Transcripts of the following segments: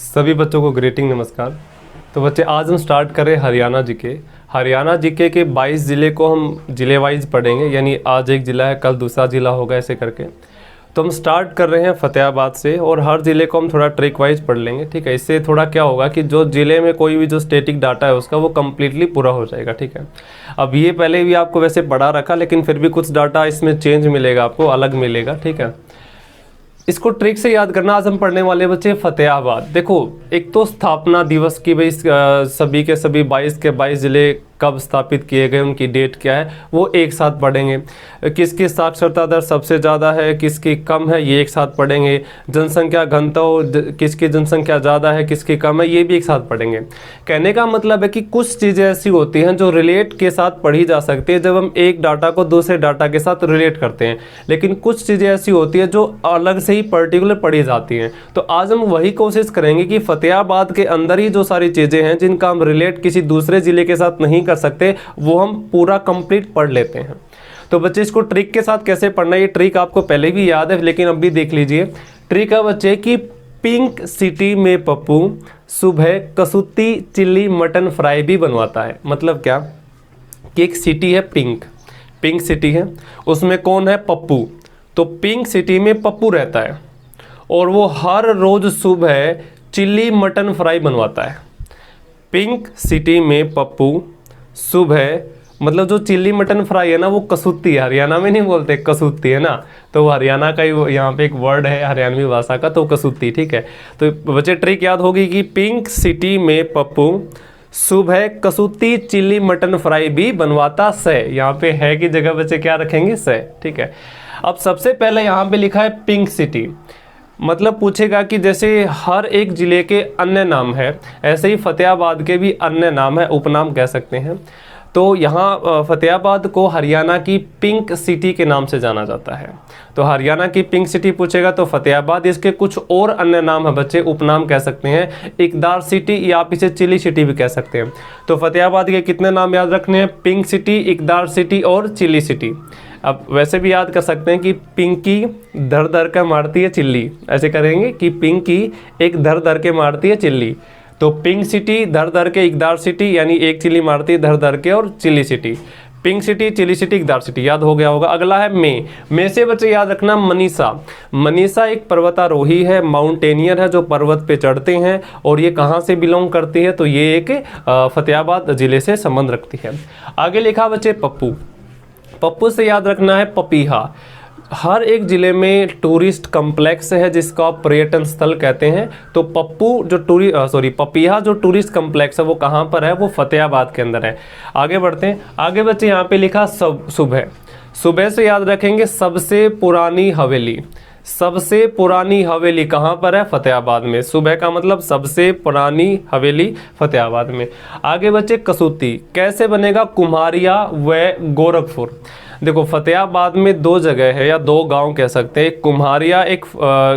सभी बच्चों को ग्रीटिंग नमस्कार। तो बच्चे आज हम स्टार्ट कर रहे हैं हरियाणा जीके के 22 ज़िले को हम ज़िले वाइज पढ़ेंगे, यानी आज एक ज़िला है, कल दूसरा ज़िला होगा, ऐसे करके। तो हम स्टार्ट कर रहे हैं फतेहाबाद से और हर ज़िले को हम थोड़ा ट्रिक वाइज पढ़ लेंगे, ठीक है। इससे थोड़ा क्या होगा कि जो ज़िले में कोई भी जो स्टैटिक डाटा है उसका वो कम्प्लीटली पूरा हो जाएगा, ठीक है। अब ये पहले भी आपको वैसे पढ़ा रखा, लेकिन फिर भी कुछ डाटा इसमें चेंज मिलेगा, आपको अलग मिलेगा, ठीक है। इसको ट्रिक से याद करना। आज हम पढ़ने वाले बच्चे फतेहाबाद। देखो, एक तो स्थापना दिवस की भाई सभी के सभी 22 के 22 ज़िले कब स्थापित किए गए, उनकी डेट क्या है, वो एक साथ पढ़ेंगे। किसकी साक्षरता दर सबसे ज़्यादा है, किसकी कम है, ये एक साथ पढ़ेंगे। जनसंख्या घनत्व, किसकी जनसंख्या ज़्यादा है, किसकी कम है, ये भी एक साथ पढ़ेंगे। कहने का मतलब है कि कुछ चीज़ें ऐसी होती हैं जो रिलेट के साथ पढ़ी जा सकती है जब हम एक डाटा को दूसरे डाटा के साथ रिलेट करते हैं, लेकिन कुछ चीज़ें ऐसी होती है जो अलग से ही पर्टिकुलर पढ़ी जाती हैं। तो आज हम वही कोशिश करेंगे कि फतेहाबाद के अंदर ही जो सारी चीज़ें हैं जिनका हम रिलेट किसी दूसरे ज़िले के साथ नहीं कर सकते, वो हम पूरा कंप्लीट पढ़ लेते हैं। तो बच्चे इसको ट्रिक के साथ कैसे पढ़ना है, ये ट्रिक आपको पहले भी याद है, लेकिन अब भी देख लीजिए। ट्रिक है बच्चे कि पिंक सिटी में पप्पू सुबह कसूती चिल्ली मटन फ्राई भी बनवाता है। मतलब क्या कि एक सिटी है पिंक सिटी है, उसमें कौन है, पप्पू। तो पिंक सिटी में पप्पू रहता है और वो हर रोज सुबह चिल्ली मटन फ्राई बनवाता है। पिंक सिटी में पप्पू सुबह, मतलब जो चिल्ली मटन फ्राई है ना, वो कसूती है। हरियाणा में नहीं बोलते, कसूती है ना, तो हरियाणा का ही यहाँ पे एक वर्ड है हरियाणवी भाषा का, तो कसूती, ठीक है। तो बच्चे ट्रिक याद होगी कि पिंक सिटी में पप्पू सुबह कसूती चिल्ली मटन फ्राई भी बनवाता से। यहाँ पे है की जगह बच्चे क्या रखेंगे, से, ठीक है। अब सबसे पहले यहाँ पे लिखा है पिंक सिटी, मतलब पूछेगा कि जैसे हर एक ज़िले के अन्य नाम है, ऐसे ही फतेहाबाद के भी अन्य नाम है, उपनाम कह सकते हैं। तो यहाँ फतेहाबाद को हरियाणा की पिंक सिटी के नाम से जाना जाता है। तो हरियाणा की पिंक सिटी पूछेगा तो फतेहाबाद, इसके कुछ और अन्य नाम है बच्चे, उपनाम कह सकते हैं। इकदार सिटी या आप इसे चिली सिटी भी कह सकते हैं। तो फतेहाबाद के कितने नाम याद रखने हैं, पिंक सिटी, इकदार सिटी और चिली सिटी। अब वैसे भी याद कर सकते हैं कि पिंकी धर धर के मारती है चिल्ली, ऐसे करेंगे कि पिंकी एक धर धर के मारती है चिल्ली। तो पिंक सिटी धर धर के इकदार सिटी, यानी एक चिल्ली मारती है धर धर के, और chilli city. Pink city, chilli city, इकदार सिटी, याद हो गया होगा। अगला है मे से बच्चे याद रखना मनीषा एक पर्वतारोही है, माउंटेनियर है, जो पर्वत पे चढ़ते हैं। और ये कहाँ से बिलोंग करती है, तो ये एक फतेहाबाद जिले से संबंध रखती है। आगे लिखा बच्चे पप्पू से याद रखना है पपीहा। हर एक ज़िले में टूरिस्ट कम्प्लेक्स है जिसको आप पर्यटन स्थल कहते हैं। तो पपीहा जो टूरिस्ट कम्प्लेक्स है वो कहाँ पर है, वो फतेहाबाद के अंदर है। आगे बढ़ते हैं। आगे बच्चे यहाँ पे लिखा सुबह से याद रखेंगे सबसे पुरानी हवेली। सबसे पुरानी हवेली कहाँ पर है, फतेहाबाद में। सुबह का मतलब सबसे पुरानी हवेली फतेहाबाद में। आगे बच्चे कसूती कैसे बनेगा, कुम्हारिया व गोरखपुर। देखो, फतेहाबाद में दो जगह है या दो गांव कह सकते हैं, एक कुम्हारिया एक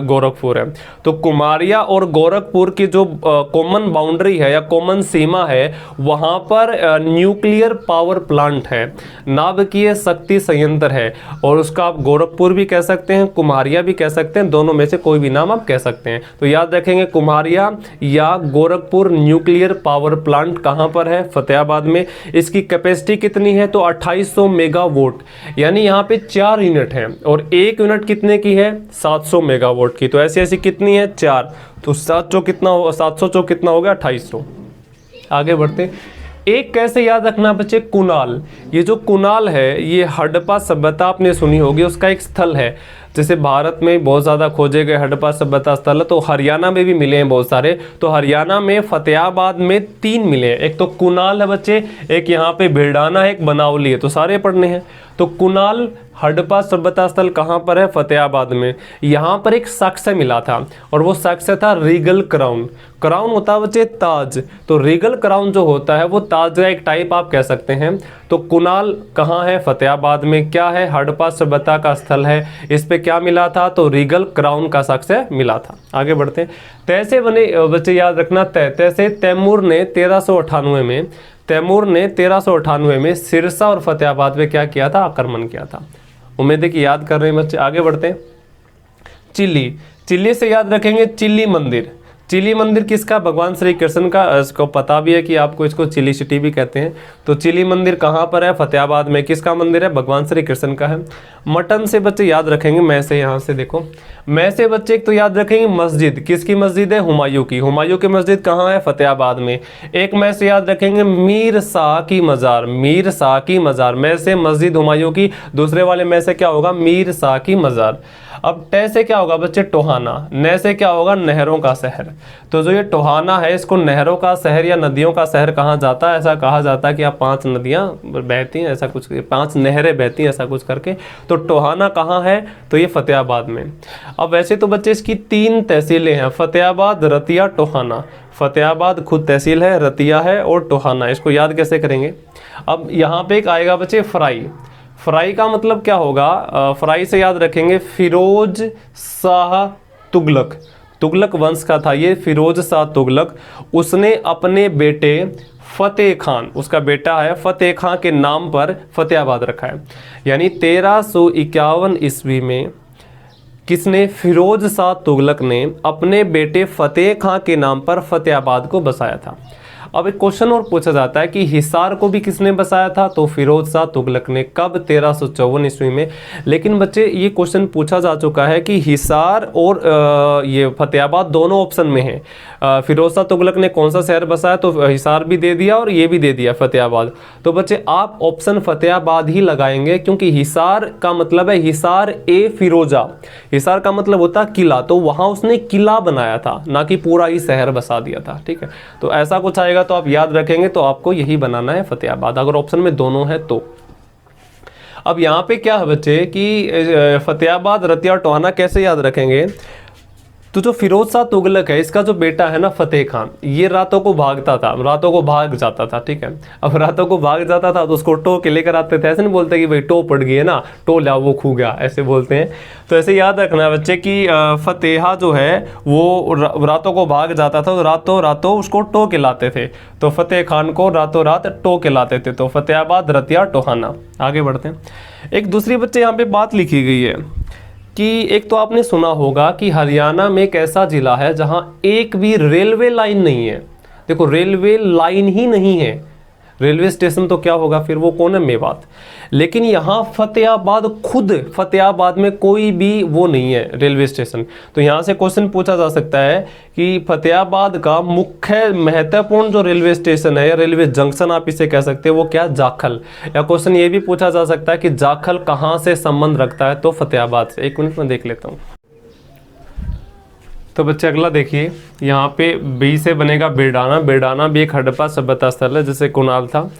गोरखपुर है। तो कुम्हारिया और गोरखपुर की जो कॉमन बाउंड्री है या कॉमन सीमा है, वहाँ पर न्यूक्लियर पावर प्लांट है, नाभिकीय शक्ति संयंत्र है। और उसका आप गोरखपुर भी कह सकते हैं, कुम्हारिया भी कह सकते हैं, दोनों में से कोई भी नाम आप कह सकते हैं। तो याद रखेंगे कुम्हारिया या गोरखपुर न्यूक्लियर पावर प्लांट कहाँ पर है, फतेहाबाद में। इसकी कैपेसिटी कितनी है, तो 2800 मेगावाट, यानी यहाँ पे 4 यूनिट हैं और 1 यूनिट कितने की है, 700 मेगावाट की। तो ऐसी ऐसी कितनी है, 4। तो 700 कितना हो, 700 कितना हो गया, 2800। आगे बढ़ते। एक कैसे याद रखना बच्चे, कुनाल। ये जो कुनाल है ये हड़प्पा सभ्यता आपने सुनी होगी, उसका एक स्थल है। जैसे भारत में बहुत ज़्यादा खोजे गए हड़प्पा सभ्यता स्थल है, तो हरियाणा में भी मिले हैं बहुत सारे। तो हरियाणा में फतेहाबाद में 3 मिले हैं। एक तो कुनाल है बच्चे, एक यहाँ पे भिलडाना है, एक बनावली है, तो सारे पढ़ने हैं। तो कुनाल हड़प्पा सभ्यता स्थल कहाँ पर है, फतेहाबाद में। यहाँ पर एक साक्ष्य मिला था और वो साक्ष्य था रीगल क्राउन। क्राउन होता है बच्चे ताज, तो रीगल क्राउन जो होता है वो ताज का एक टाइप आप कह सकते हैं। तो कुनाल कहाँ है, फतेहाबाद में। क्या है, हड़प्पा सभ्यता का स्थल है। इस पे क्या मिला था, तो रीगल क्राउन का साक्ष्य मिला था। आगे बढ़ते हैं। तैसे बने बच्चे याद रखना, तैसे तैमूर ने 1398 में सिरसा और फतेहाबाद में क्या किया था, आक्रमण किया था। उम्मीद है कि याद कर रहे हैं बच्चे। आगे बढ़ते हैं। चिल्ली से याद रखेंगे चिल्ली चिली मंदिर किसका? भगवान श्री कृष्ण का। इसको पता भी है कि आपको इसको चिली सिटी भी कहते हैं। तो चिली मंदिर कहाँ पर है? फतेहाबाद में। किसका मंदिर है? भगवान श्री कृष्ण का है। मटन से बच्चे याद रखेंगे, मैं से यहाँ से देखो, मैं से बच्चे एक तो याद रखेंगे मस्जिद, किसकी मस्जिद है? हुमायूं की। हुमायूं की मस्जिद कहाँ है? फतेहाबाद में। एक मैं से याद रखेंगे मीर शाह की मज़ार, मीर शाह की मज़ार। मैं से मस्जिद हुमायूं की, दूसरे वाले में से क्या होगा? मीर शाह की मज़ार। अब टे से क्या होगा बच्चे? टोहाना। न से क्या होगा? नहरों का शहर। तो जो ये टोहाना है इसको नहरों का शहर या नदियों का शहर कहा जाता है। ऐसा कहा जाता है कि आप 5 नदियां बहती हैं, ऐसा कुछ, 5 नहरें बहती हैं, ऐसा कुछ करके। तो टोहाना कहाँ है? तो ये फतेहाबाद में। अब वैसे तो बच्चे इसकी 3 तहसीलें हैं, फतेहाबाद, रतिया, टोहाना। फतेहाबाद खुद तहसील है, रतिया है और टोहाना। इसको याद कैसे करेंगे? अब यहाँ पे एक आएगा बच्चे फ्राई। फ्राई का मतलब क्या होगा? फ्राई से याद रखेंगे फिरोज शाह तुगलक। तुगलक वंश का था ये फिरोज शाह तुगलक। उसने अपने बेटे फतेह खान, उसका बेटा है फतेह खान के नाम पर फतेहाबाद रखा है। यानी 1351 ईस्वी में किसने? फिरोज शाह तुगलक ने अपने बेटे फतेह खान के नाम पर फतेहाबाद को बसाया था। अब एक क्वेश्चन और पूछा जाता है कि हिसार को भी किसने बसाया था? तो फिरोज शाह तुगलक ने। कब? 1354 ईस्वी में। लेकिन बच्चे ये क्वेश्चन पूछा जा चुका है कि हिसार और ये फतेहाबाद दोनों ऑप्शन में है। फिरोज शाह तुगलक ने कौन सा शहर बसाया? तो हिसार भी दे दिया और ये भी दे दिया फतेहाबाद। तो बच्चे आप ऑप्शन फतेहाबाद ही लगाएंगे, क्योंकि हिसार का मतलब है हिसार ए फिरोजा। हिसार का मतलब होता है किला, तो वहां उसने किला बनाया था, ना कि पूरा ही शहर बसा दिया था। ठीक है, तो ऐसा कुछ आएगा तो आप याद रखेंगे। तो आपको यही बनाना है फतेहाबाद, अगर ऑप्शन में दोनों है तो। अब यहाँ पे क्या है बच्चे कि फतेहाबाद, रतिया, टोहाना कैसे याद रखेंगे? तो जो फिरोज शाह तुगलक है, इसका जो बेटा है ना फतेह खान, ये रातों को भागता था, रातों को भाग जाता था। ठीक है, अब रातों को भाग जाता था तो उसको टो के लेकर आते थे। ऐसे नहीं बोलते कि भाई टो पड़ गई है ना, टो ला वो खो गया, ऐसे बोलते हैं। तो ऐसे याद रखना है बच्चे कि फतेहा जो है वो रातों को भाग जाता था, तो रातों रातों उसको टो के लाते थे। तो फतेह खान को रातों रात टो के लाते थे। तो फतेहाबाद, रतिया, टोहाना। आगे बढ़ते हैं। एक दूसरी बच्चे यहाँ पे बात लिखी गई है कि एक तो आपने सुना होगा कि हरियाणा में एक ऐसा जिला है जहां एक भी रेलवे लाइन नहीं है। देखो, रेलवे लाइन ही नहीं है, रेलवे स्टेशन तो क्या होगा फिर? वो कौन है? मेवात। लेकिन यहाँ फतेहाबाद, खुद फतेहाबाद में कोई भी वो नहीं है रेलवे स्टेशन। तो यहाँ से क्वेश्चन पूछा जा सकता है कि फतेहाबाद का मुख्य महत्वपूर्ण जो रेलवे स्टेशन है या रेलवे जंक्शन आप इसे कह सकते हैं, वो क्या? जाखल। या क्वेश्चन ये भी पूछा जा सकता है कि जाखल कहाँ से संबंध रखता है? तो फतेहाबाद से। 1 मिनट में देख लेता हूँ। तो बच्चे अगला देखिए, यहाँ पे बी से बनेगा बेडाना। बेडाना भी एक हड़प्पा सभ्यता स्थल है, जैसे कुनाल था।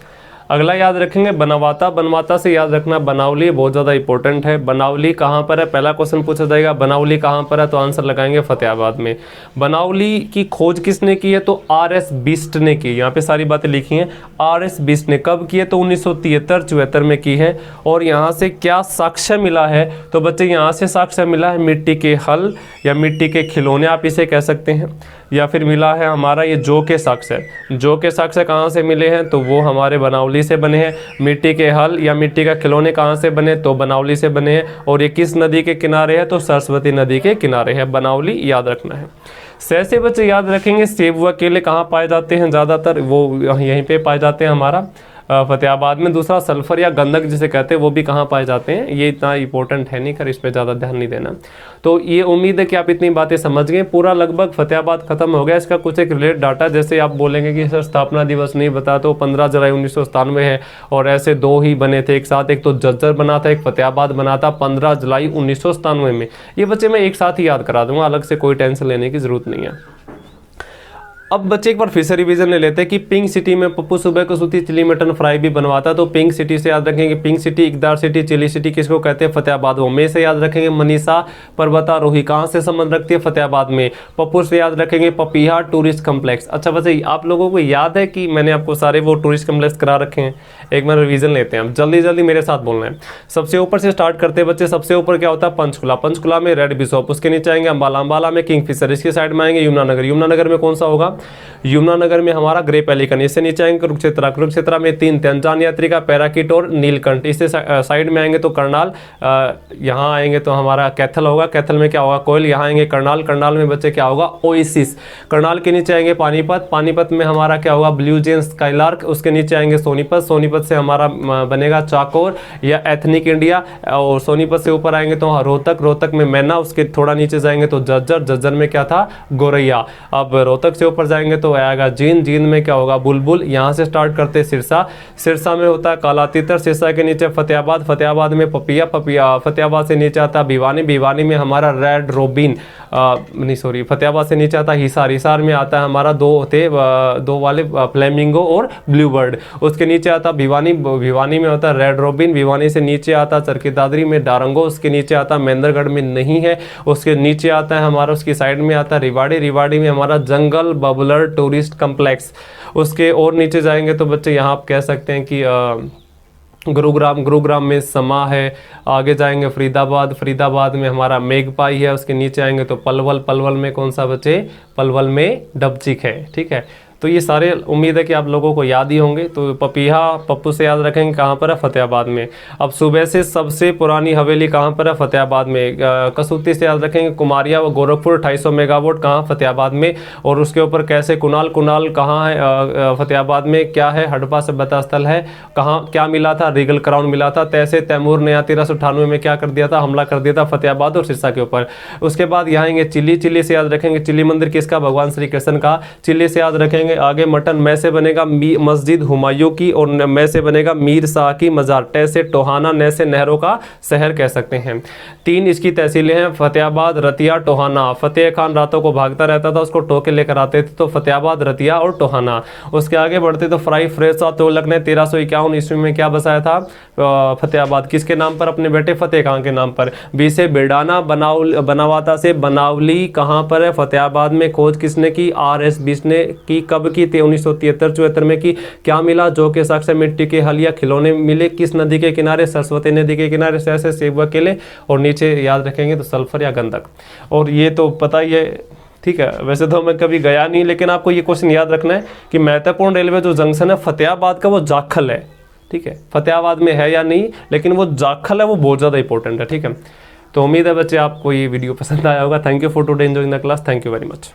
अगला याद रखेंगे बनवाता। बनवाता से याद रखना बनावली, बहुत ज़्यादा इंपॉर्टेंट है। बनावली कहाँ पर है? पहला क्वेश्चन पूछा जाएगा बनावली कहाँ पर है, तो आंसर लगाएंगे फतेहाबाद में। बनावली की खोज किसने की है? तो RS बिस्ट ने की। यहाँ पे सारी बातें लिखी हैं। RS बिस्ट ने कब की है? तो 1973-74 में की है। और यहाँ से क्या साक्ष्य मिला है? तो बच्चे यहाँ से साक्ष्य मिला है मिट्टी के हल या मिट्टी के खिलौने आप इसे कह सकते हैं, या फिर मिला है हमारा ये जौ के साक्ष्य। जौ के साक्ष्य कहाँ से मिले हैं? तो वो हमारे बनावली से बने हैं। मिट्टी के हल या मिट्टी का खिलौने कहाँ से बने? तो बनावली से बने हैं। और ये किस नदी के किनारे है? तो सरस्वती नदी के किनारे है। बनावली याद रखना है। से बच्चे याद रखेंगे सेब व केले कहाँ पाए जाते हैं? ज़्यादातर वो यहीं पे पाए जाते हैं हमारा फतेहाबाद में। दूसरा सल्फर या गंधक जिसे कहते हैं, वो भी कहाँ पाए जाते हैं? ये इतना इंपॉर्टेंट है नहीं, कर इस पर ज़्यादा ध्यान नहीं देना। तो ये उम्मीद है कि आप इतनी बातें समझ गए। पूरा लगभग फतेहाबाद खत्म हो गया। इसका कुछ एक रिलेट डाटा, जैसे आप बोलेंगे कि सर स्थापना दिवस नहीं बता, तो 15 जुलाई 1997 है और ऐसे 2 ही बने थे एक साथ, एक तो जज्जर बना था, एक फतेहाबाद बना था 15 जुलाई 1997 में। ये बच्चे मैं एक साथ ही याद करा दूंगा, अलग से कोई टेंशन लेने की जरूरत नहीं है। अब बच्चे एक बार फिर से रिवीजन ले लेते हैं कि पिंक सिटी में पप्पू सुबह को सूती चिली मटन फ्राई भी बनवाता। तो पिंक सिटी से याद रखेंगे पिंक सिटी, इकदार सिटी, चिली सिटी किसको कहते हैं? फतेहाबाद। वो में से याद रखेंगे मनीषा पर्वतारोही कहाँ से संबंध रखती है? फतेहाबाद में। पप्पू से याद रखेंगे पपीहा टूरिस्ट कम्प्लेक्स। अच्छा बच्चे आप लोगों को याद है कि मैंने आपको सारे वो टूरिस्ट कम्प्लेक्स करा रखे हैं? एक बार रिवीजन लेते हैं, अब जल्दी जल्दी मेरे साथ बोलना है। सबसे ऊपर से स्टार्ट करते हैं बच्चे। सबसे ऊपर क्या होता है? पंचकुला। पंचकुला में रेड बिशॉप, उसके नीचे आएंगे अम्बाला। अम्बाला में किंगफिशर, इसके साइड में आएंगे यमुनानगर। यमुनानगर में कौन सा होगा? यमुनानगर में हमारा ग्रे पेलिकन। इससे नीचे आएंगे कुरुक्षेत्रा, कुरुक्षेत्रा में 3 तंजान यात्रिका, पैराकिट और नीलकंठ। इससे साइड में आएंगे तो करनाल, यहाँ आएंगे तो हमारा कैथल होगा, कैथल में क्या होगा कोयल। यहाँ आएंगे करनाल, करनाल में बच्चे क्या होगा ओएसिस। करनाल के नीचे आएंगे पानीपत, पानीपत में हमारा क्या होगा ब्लू जेन स्काईलार्क। उसके नीचे आएंगे सोनीपत, सोनीपत से हमारा बनेगा चाकोर या एथनिक इंडिया। और सोनीपत से ऊपर आएंगे तो रोहतक, रोहतक में मैना। उसके थोड़ा नीचे जाएंगे तो जज्जर, जज्जर में क्या था गोरैया। अब रोहतक से ऊपर जाएंगे तो आएगा जींद, जींद में क्या होगा बुलबुल। यहाँ से स्टार्ट करते हैं सिरसा, सिरसा में होता है काला तीतर। सिरसा के नीचे फतेहाबाद, फतेहाबाद में पपिया, पपिया फतेहाबाद से नीचे आता है भिवानी, भिवानी में हमारा रेड रोबिन, नहीं सॉरी फतेहाबाद से नीचे आता है हिसार, हिसार में आता है हमारा दो वाले फ्लेमिंगो और ब्लू बर्ड। उसके नीचे आता है भिवानी, भिवानी में होता है रेड रोबिन। भिवानी से नीचे आता है चरखी दादरी में डारंगो। उसके नीचे आता है महेंद्रगढ़ में नहीं है। उसके नीचे आता है हमारा, उसकी साइड में आता है रिवाड़ी, रिवाड़ी में हमारा जंगल बबलर टूरिस्ट कम्प्लेक्स। उसके और नीचे जाएंगे तो बच्चे यहाँ आप कह सकते हैं कि गुरुग्राम, गुरुग्राम में समा है। आगे जाएंगे फरीदाबाद, फरीदाबाद में हमारा मेघपाई है। उसके नीचे आएंगे तो पलवल, पलवल में कौन सा बच्चे, पलवल में डबचिक है। ठीक है, तो ये सारे उम्मीद है कि आप लोगों को याद ही होंगे। तो पपीहा पप्पू से याद रखेंगे कहाँ पर है, फतेहाबाद में। अब सुबह से सबसे पुरानी हवेली कहाँ पर है, फतेहाबाद में। कसूती से याद रखेंगे कुमारिया व गोरखपुर 250 मेगावाट कहाँ, फतेहाबाद में। और उसके ऊपर कैसे कुणाल, कुणाल कहाँ है, फतेहाबाद में। क्या है, हड़प्पा सभ्यता स्थल है। कहाँ क्या मिला था, रीगल क्राउन मिला था। तैसे तैमूर ने 1398 में क्या कर दिया था, हमला कर दिया था फतेहाबाद और सिरसा के ऊपर। उसके बाद यहाँ आएंगे चिल्ली, चिल्ली से याद रखेंगे चिल्ली मंदिर किसका, भगवान श्री कृष्ण का। चिल्ली से याद रखेंगे आगे मटन, मैं से बनेगा मस्जिद हुमायूं की, और मैं से बनेगा मीर शाह की मजार। टे से टोहाना, ने से नहरों का शहर कह सकते हैं। 3 इसकी तहसीलें हैं, फतेहाबाद, रतिया, टोहाना। फतेह खान रातों को भागता रहता था, उसको टोके लेकर आते थे, तो फतेहाबाद, रतिया और टोहाना। उसके आगे बढ़ते तो फ्राई फ्रेसा तुगलक ने 1351 ईस्वी में क्या बसाया था, फतेहाबाद। किसके नाम पर, अपने बेटे फतेह खान के नाम पर। बी से बिडाना, बनावाता से बनावली कहाँ पर है, फतेहाबाद में। खोज किसने की, RS बिश ने की। कब की, 1973-74 में की। क्या मिला, जो के साक्ष्य मिट्टी के हल या खिलौने मिले। किस नदी के किनारे, सरस्वती नदी के किनारे। से सेब व केले। और नीचे याद रखेंगे तो सल्फर या गंधक। और ये तो पता ही है, ठीक है। वैसे तो मैं कभी गया नहीं, लेकिन आपको ये क्वेश्चन याद रखना है कि महत्वपूर्ण रेलवे जो जंक्शन है फतेहाबाद का, वो जाखल है। ठीक है, फतेहाबाद में है या नहीं, लेकिन वो जाखल है, वो बहुत ज़्यादा इंपॉर्टेंट है। ठीक है, तो उम्मीद है बच्चे आपको ये वीडियो पसंद आया होगा। Thank you for today enjoying the class. Thank you very much.